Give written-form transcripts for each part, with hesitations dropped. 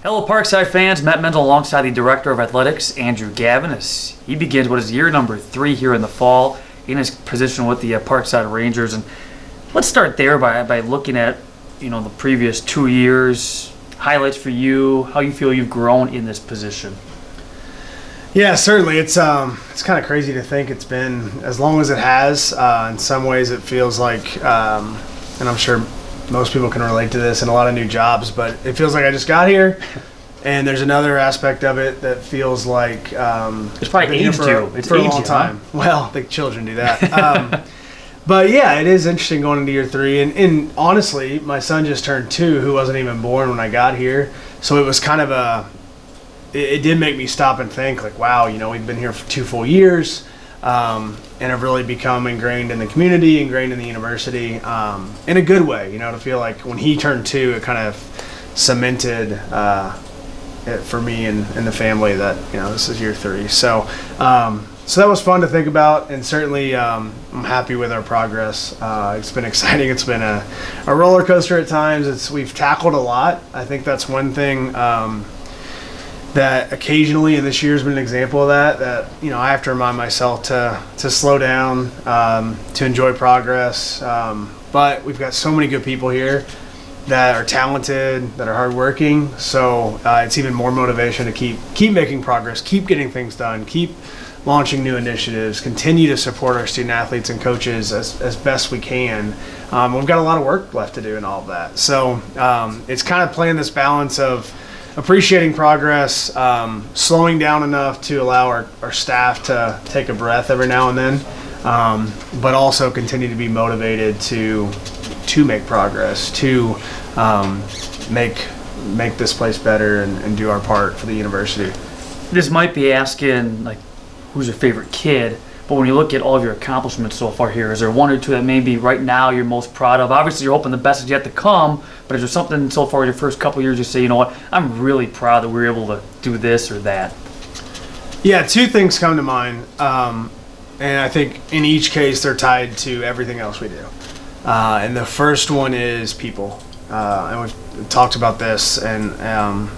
Hello, Parkside fans. Matt Menzl alongside the Director of Athletics, Andrew Gavin, as he begins what is year number 3 here in the fall in his position with the Parkside Rangers. And let's start there by looking at the previous 2 years, highlights for you, how you feel you've grown in this position. Yeah, certainly. It's kind of crazy to think it's been as long as it has. In some ways, it feels like, and I'm sure most people can relate to this in a lot of new jobs, but it feels like I just got here. And there's another aspect of it that feels like it's probably aged you. It's for a aged long you, time. Huh? Well, the children do that. But yeah, it is interesting going into year 3. And honestly, my son just turned 2, who wasn't even born when I got here. So it was kind of it did make me stop and think, like, wow, we've been here for 2 full years, and have really become ingrained in the community, ingrained in the university, in a good way, to feel like when he turned 2, it kind of cemented it for me and the family that, this is year 3. So that was fun to think about, and certainly I'm happy with our progress. It's been exciting. It's been a roller coaster at times. We've tackled a lot. I think that's one thing that occasionally, and this year's been an example of that I have to remind myself to slow down, to enjoy progress. But we've got so many good people here that are talented, that are hardworking. So it's even more motivation to keep making progress, keep getting things done, keep launching new initiatives, continue to support our student athletes and coaches as best we can. We've got a lot of work left to do in all of that. So it's kind of playing this balance of appreciating progress, slowing down enough to allow our staff to take a breath every now and then, but also continue to be motivated to make progress, to make this place better and do our part for the university. This might be asking, like, who's your favorite kid? But when you look at all of your accomplishments so far here, is there one or two that maybe right now you're most proud of? Obviously, you're hoping the best is yet to come, but is there something so far in your first couple of years you say, you know what, I'm really proud that we were able to do this or that? Yeah, 2 things come to mind, and I think in each case they're tied to everything else we do. And the first one is people. And we've talked about this, and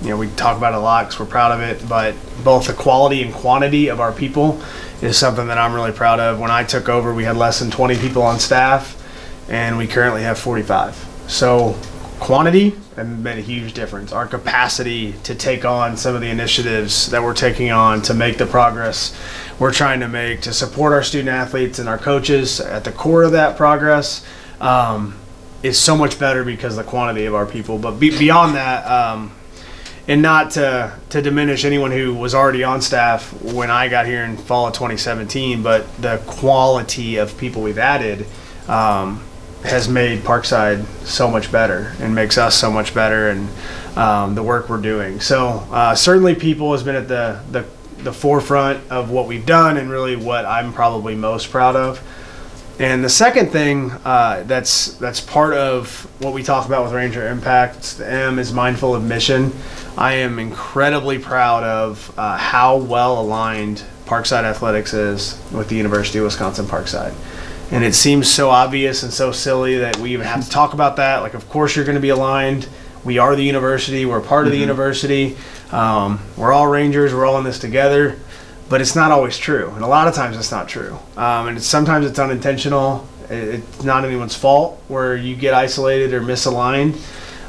we talk about it a lot because we're proud of it, but both the quality and quantity of our people is something that I'm really proud of. When I took over, we had less than 20 people on staff, and we currently have 45. So quantity has made a huge difference. Our capacity to take on some of the initiatives that we're taking on to make the progress we're trying to make, to support our student athletes and our coaches at the core of that progress, is so much better because of the quantity of our people. But beyond that, and not to diminish anyone who was already on staff when I got here in fall of 2017, but the quality of people we've added has made Parkside so much better and makes us so much better, and the work we're doing. So certainly people has been at the forefront of what we've done, and really what I'm probably most proud of. And the second thing that's part of what we talk about with Ranger Impact, the M is mindful of mission. I am incredibly proud of how well aligned Parkside Athletics is with the University of Wisconsin-Parkside. And it seems so obvious and so silly that we even have to talk about that. Like, of course you're going to be aligned. We are the university. We're part of the university. We're all Rangers. We're all in this together. But it's not always true, and a lot of times it's not true. And sometimes it's unintentional. It's not anyone's fault where you get isolated or misaligned.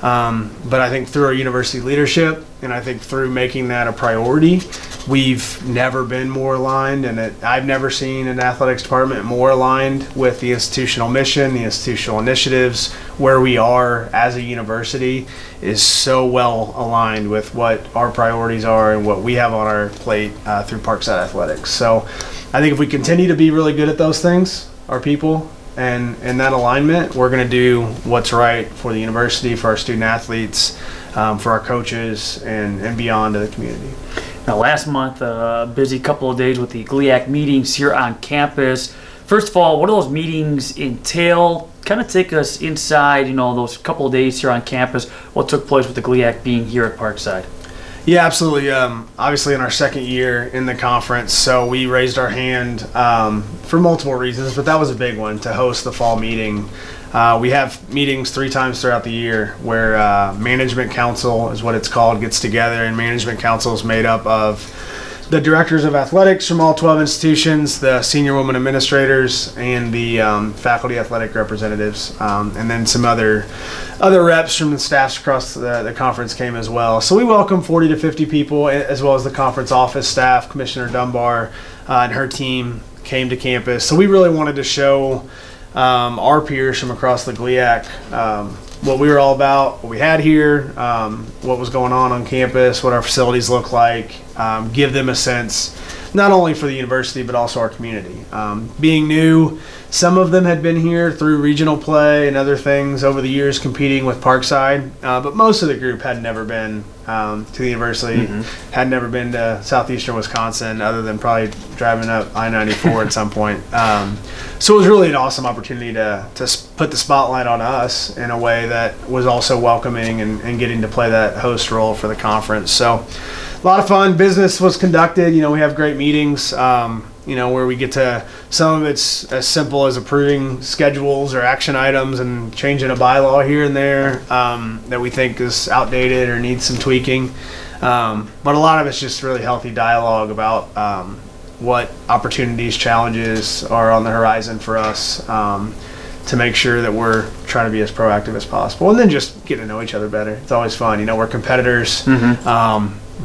But I think through our university leadership, and I think through making that a priority, we've never been more aligned, and I've never seen an athletics department more aligned with the institutional mission, the institutional initiatives. Where we are as a university is so well aligned with what our priorities are and what we have on our plate through Parkside Athletics. So I think if we continue to be really good at those things, our people, and that alignment, we're going to do what's right for the university, for our student athletes, for our coaches, and beyond to the community. Now, last month, a busy couple of days with the GLIAC meetings here on campus. First of all, what do those meetings entail? Kind of take us inside, those couple of days here on campus, what took place with the GLIAC being here at Parkside. Yeah, absolutely. Obviously in our second year in the conference, so we raised our hand for multiple reasons, but that was a big one, to host the fall meeting. We have meetings 3 times throughout the year where management council is what it's called, gets together, and management council is made up of the directors of athletics from all 12 institutions, the senior women administrators, and the faculty athletic representatives, and then some other reps from the staffs across the conference came as well. So we welcome 40 to 50 people, as well as the conference office staff. Commissioner Dunbar and her team came to campus. So we really wanted to show our peers from across the GLIAC what we were all about, what we had here, what was going on campus, what our facilities look like, give them a sense, not only for the university, but also our community. Being new, some of them had been here through regional play and other things over the years competing with Parkside, but most of the group had never been to the university, had never been to southeastern Wisconsin, other than probably driving up I-94 at some point. So it was really an awesome opportunity to put the spotlight on us in a way that was also welcoming and getting to play that host role for the conference. So a lot of fun. Business was conducted. We have great meetings, where we get to, some of it's as simple as approving schedules or action items and changing a bylaw here and there that we think is outdated or needs some tweaking. But a lot of it's just really healthy dialogue about what opportunities, challenges are on the horizon for us, to make sure that we're trying to be as proactive as possible, and then just get to know each other better. It's always fun. We're competitors,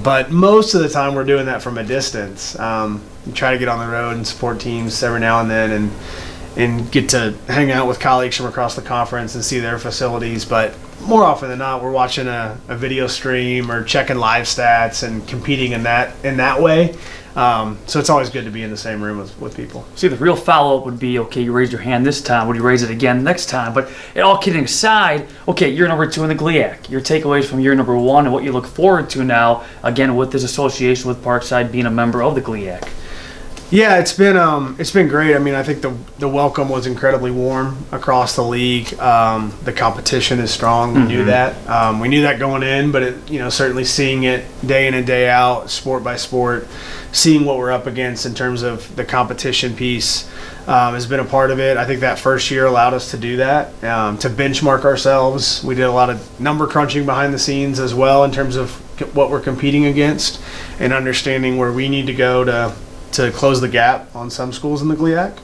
but most of the time we're doing that from a distance. We try to get on the road and support teams every now and then, and get to hang out with colleagues from across the conference and see their facilities. But more often than not, we're watching a video stream or checking live stats and competing in that way. So it's always good to be in the same room with people. See, the real follow-up would be, okay, you raised your hand this time, would you raise it again next time? But all kidding aside, okay, year number 2 in the GLIAC, your takeaways from year number 1 and what you look forward to now, again, with this association with Parkside, being a member of the GLIAC. Yeah, it's been great. I think the welcome was incredibly warm across the league. The competition is strong. We knew that. We knew that going in, but certainly seeing it day in and day out, sport by sport, seeing what we're up against in terms of the competition piece has been a part of it. I think that first year allowed us to do that, to benchmark ourselves. We did a lot of number crunching behind the scenes as well in terms of what we're competing against and understanding where we need to go to close the gap on some schools in the GLIAC,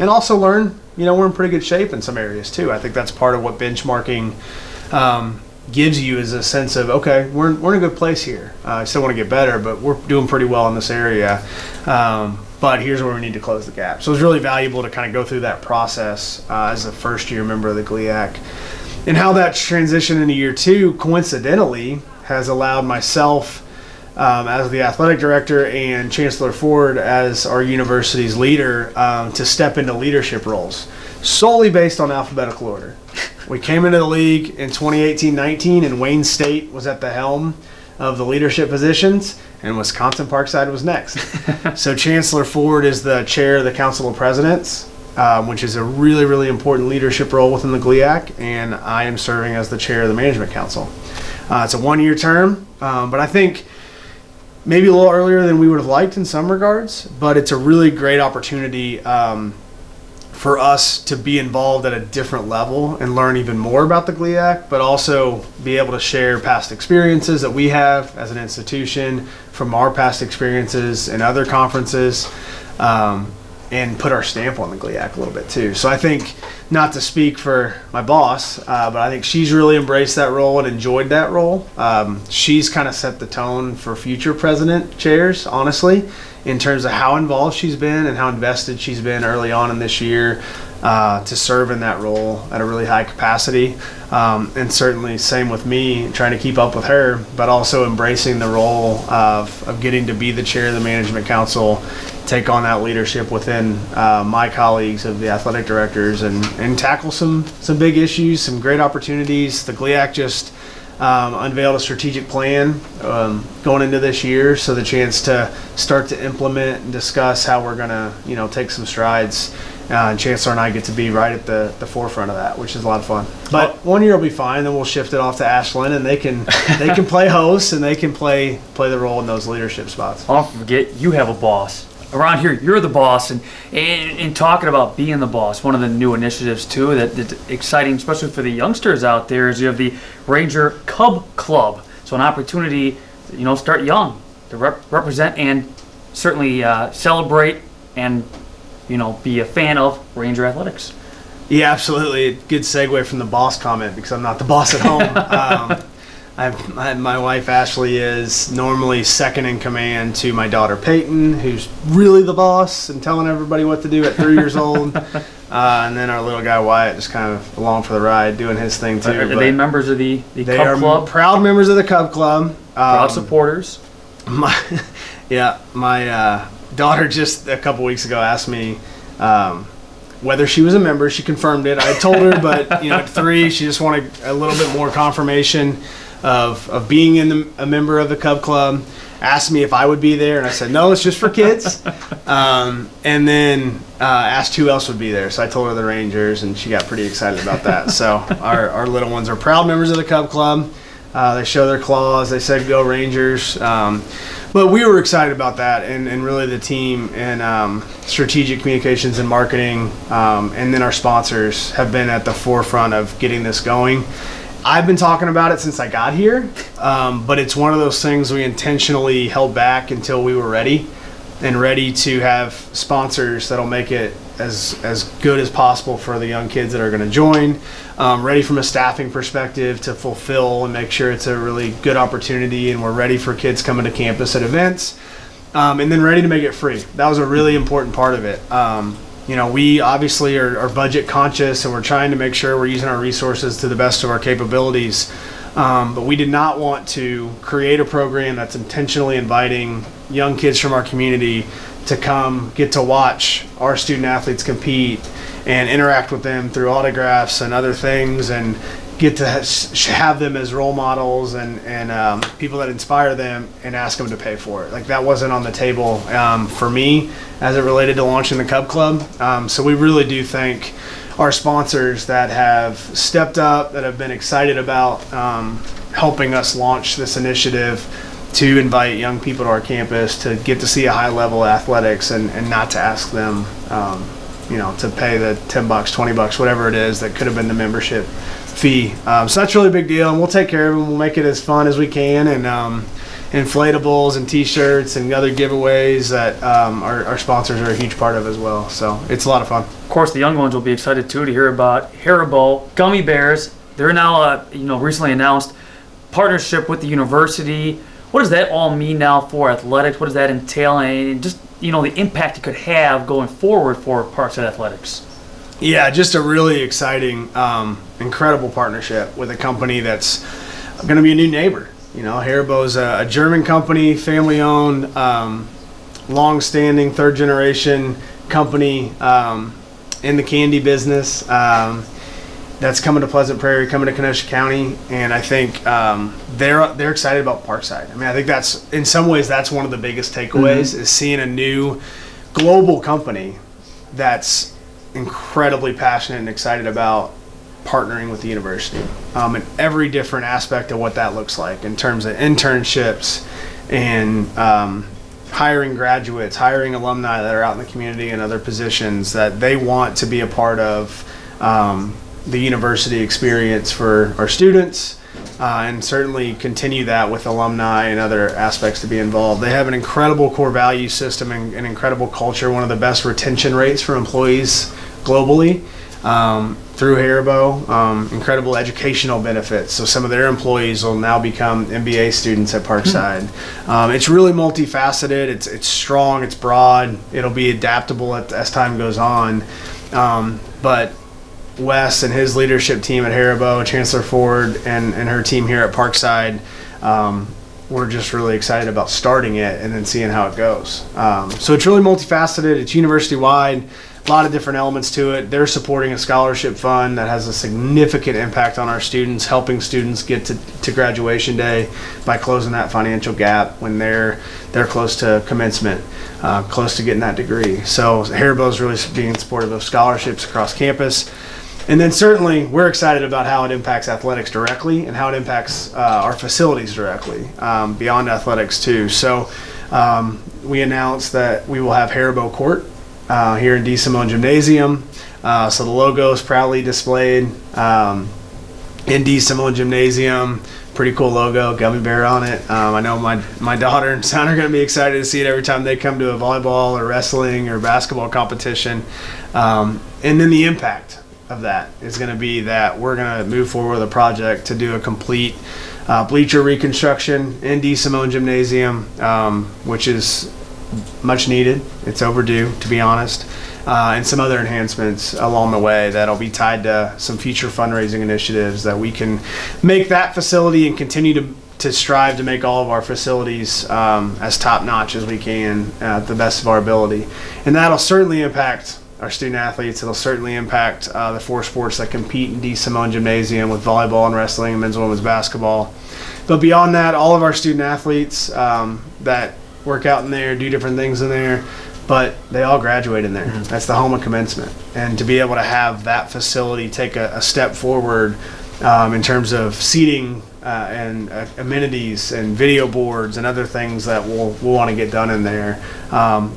and also learn, we're in pretty good shape in some areas too. I think that's part of what benchmarking gives you, is a sense of, okay, we're in a good place here. I still want to get better, but we're doing pretty well in this area. But here's where we need to close the gap. So it's really valuable to kind of go through that process as a first-year member of the GLIAC. And how that transition into year 2, coincidentally, has allowed myself as the athletic director and Chancellor Ford as our university's leader to step into leadership roles solely based on alphabetical order. We came into the league in 2018-19, and Wayne State was at the helm of the leadership positions, and Wisconsin Parkside was next. So Chancellor Ford is the chair of the Council of Presidents, which is a really, really important leadership role within the GLIAC, and I am serving as the chair of the Management Council. It's a 1-year term, but I think maybe a little earlier than we would have liked in some regards, but it's a really great opportunity for us to be involved at a different level and learn even more about the GLIAC, but also be able to share past experiences that we have as an institution from our past experiences in other conferences, and put our stamp on the GLIAC a little bit too. So I think, not to speak for my boss, but I think she's really embraced that role and enjoyed that role. She's kind of set the tone for future president chairs, honestly, in terms of how involved she's been and how invested she's been early on in this year to serve in that role at a really high capacity. And certainly same with me, trying to keep up with her, but also embracing the role of getting to be the chair of the Management Council, take on that leadership within my colleagues of the athletic directors, and tackle some big issues, some great opportunities. The GLIAC just unveiled a strategic plan going into this year, so the chance to start to implement and discuss how we're going to take some strides. And Chancellor and I get to be right at the forefront of that, which is a lot of fun. But 1 year will be fine, then we'll shift it off to Ashlyn, and they can play hosts, and they can play the role in those leadership spots. I'll not forget, you have a boss. around here, you're the boss, and talking about being the boss, one of the new initiatives too that's exciting, especially for the youngsters out there, is you have the Ranger Cub Club. So an opportunity, start young to represent and certainly celebrate and be a fan of Ranger athletics. Yeah, absolutely. Good segue from the boss comment because I'm not the boss at home. My wife Ashley is normally second in command to my daughter Peyton, who's really the boss and telling everybody what to do at 3 years old. And then our little guy Wyatt just kind of along for the ride, doing his thing too. Are they members of the they Cub are Club? Proud members of the Cub Club. Proud supporters. My daughter just a couple weeks ago asked me whether she was a member. She confirmed it. I told her, but at 3, she just wanted a little bit more confirmation of being a member of the Cub Club. Asked me if I would be there, and I said no, it's just for kids. And then asked who else would be there. So I told her the Rangers, and she got pretty excited about that. So our little ones are proud members of the Cub Club. They show their claws. They said go Rangers. But we were excited about that, and really the team and strategic communications and marketing, and then our sponsors have been at the forefront of getting this going. I've been talking about it since I got here, but it's one of those things we intentionally held back until we were ready to have sponsors that'll make it as good as possible for the young kids that are going to join, ready from a staffing perspective to fulfill and make sure it's a really good opportunity, and we're ready for kids coming to campus at events, and then ready to make it free. That was a really important part of it. We obviously are budget conscious, and we're trying to make sure we're using our resources to the best of our capabilities. But we did not want to create a program that's intentionally inviting young kids from our community to come get to watch our student athletes compete and interact with them through autographs and other things, and get to have them as role models and people that inspire them, and ask them to pay for it. Like, that wasn't on the table for me as it related to launching the Cub Club. So we really do thank our sponsors that have stepped up, that have been excited about helping us launch this initiative to invite young people to our campus to get to see a high level of athletics, and not to ask them to pay the $10, $20, whatever it is that could have been the membership fee. So that's really a big deal, and we'll take care of them. We'll make it as fun as we can, and inflatables and t-shirts and other giveaways that our sponsors are a huge part of as well. So it's a lot of fun. Of course, the young ones will be excited too to hear about Haribo Gummy Bears. They're now recently announced partnership with the university. What does that all mean now for athletics? What does that entail, and just the impact it could have going forward for Parkside athletics? Yeah, just a really exciting, incredible partnership with a company that's going to be a new neighbor. Haribo's a German company, family-owned, long-standing, third-generation company in the candy business that's coming to Pleasant Prairie, coming to Kenosha County, and I think they're excited about Parkside. I mean, I think that's, in some ways, that's one of the biggest takeaways, is seeing a new global company that's incredibly passionate and excited about partnering with the university in every different aspect of what that looks like, in terms of internships and hiring graduates, hiring alumni that are out in the community and other positions that they want to be a part of the university experience for our students, and certainly continue that with alumni and other aspects to be involved. They have an incredible core value system and an incredible culture, one of the best retention rates for employees globally through Haribo, incredible educational benefits. So some of their employees will now become MBA students at Parkside. It's really multifaceted. It's strong. It's broad. It'll be adaptable as time goes on. But Wes and his leadership team at Haribo, Chancellor Ford and her team here at Parkside, we're just really excited about starting it and then seeing how it goes. So it's really multifaceted. It's university-wide. A lot of different elements to it. They're supporting a scholarship fund that has a significant impact on our students, helping students get to graduation day by closing that financial gap when they're close to commencement, close to getting that degree. So Haribo is really being supportive of scholarships across campus. And then certainly we're excited about how it impacts athletics directly and how it impacts our facilities directly, beyond athletics too. So We announced that we will have Haribo Court here in D. Simone Gymnasium. So the logo is proudly displayed in D. Simone Gymnasium. Pretty cool logo, gummy bear on it. I know my daughter and son are going to be excited to see it every time they come to a volleyball or wrestling or basketball competition. And then the impact of that is going to be that we're going to move forward with a project to do a complete bleacher reconstruction in D. Simone Gymnasium, which is much needed. It's overdue, to be honest. And some other enhancements along the way that'll be tied to some future fundraising initiatives that we can make that facility and continue to strive to make all of our facilities as top-notch as we can at the best of our ability. And that'll certainly impact our student athletes. It'll certainly impact the 4 sports that compete in D. Simone Gymnasium with volleyball and wrestling and men's and women's basketball. But beyond that, all of our student athletes that work out in there, do different things in there, but they all graduate in there. Mm-hmm. That's the home of commencement. And to be able to have that facility take a step forward in terms of seating and amenities and video boards and other things that we'll want to get done in there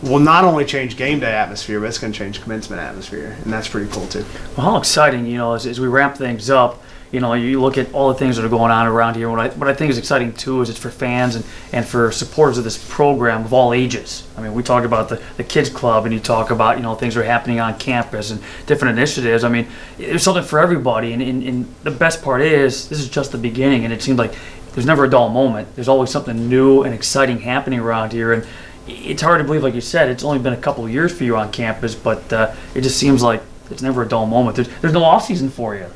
will not only change game day atmosphere, but it's going to change commencement atmosphere. And that's pretty cool too. Well, how exciting, as we ramp things up, you look at all the things that are going on around here. What I think is exciting too is it's for fans and for supporters of this program of all ages. I mean, we talk about the kids club, and you talk about things that are happening on campus and different initiatives. I mean, there's something for everybody, and the best part is this is just the beginning, and it seems like there's never a dull moment. There's always something new and exciting happening around here, and it's hard to believe, like you said, it's only been a couple of years for you on campus, but it just seems like it's never a dull moment. There's no off season for you.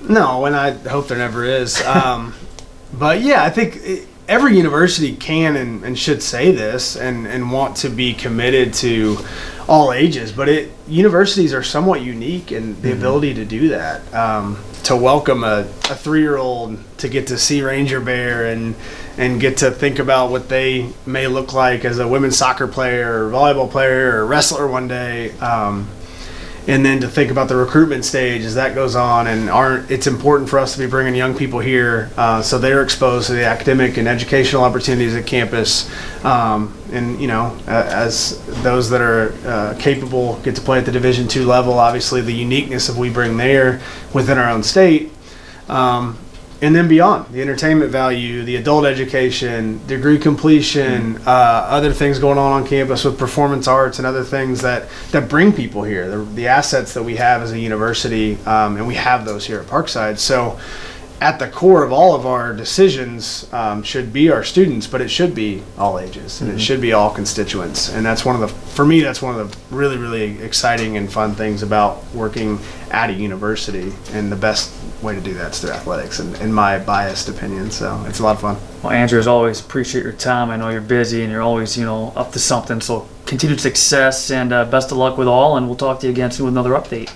No, and I hope there never is. But yeah, I think every university can and should say this and want to be committed to all ages. But universities are somewhat unique in the ability to do that. To welcome a 3-year-old to get to see Ranger Bear and get to think about what they may look like as a women's soccer player or volleyball player or wrestler one day. And then to think about the recruitment stage as that goes on, and it's important for us to be bringing young people here so they're exposed to the academic and educational opportunities at campus. As those that are capable get to play at the Division II level, obviously the uniqueness of we bring there within our own state. And then beyond, the entertainment value, the adult education, degree completion, other things going on campus with performance arts and other things that bring people here, the assets that we have as a university, and we have those here at Parkside. So at the core of all of our decisions should be our students, but it should be all ages, and it should be all constituents. And that's for me, that's one of the really, really exciting and fun things about working at a university, and the best way to do that is through athletics, in my biased opinion. So it's a lot of fun. Well, Andrew, as always, appreciate your time. I know you're busy and you're always, up to something. So continued success and best of luck with all, and we'll talk to you again soon with another update.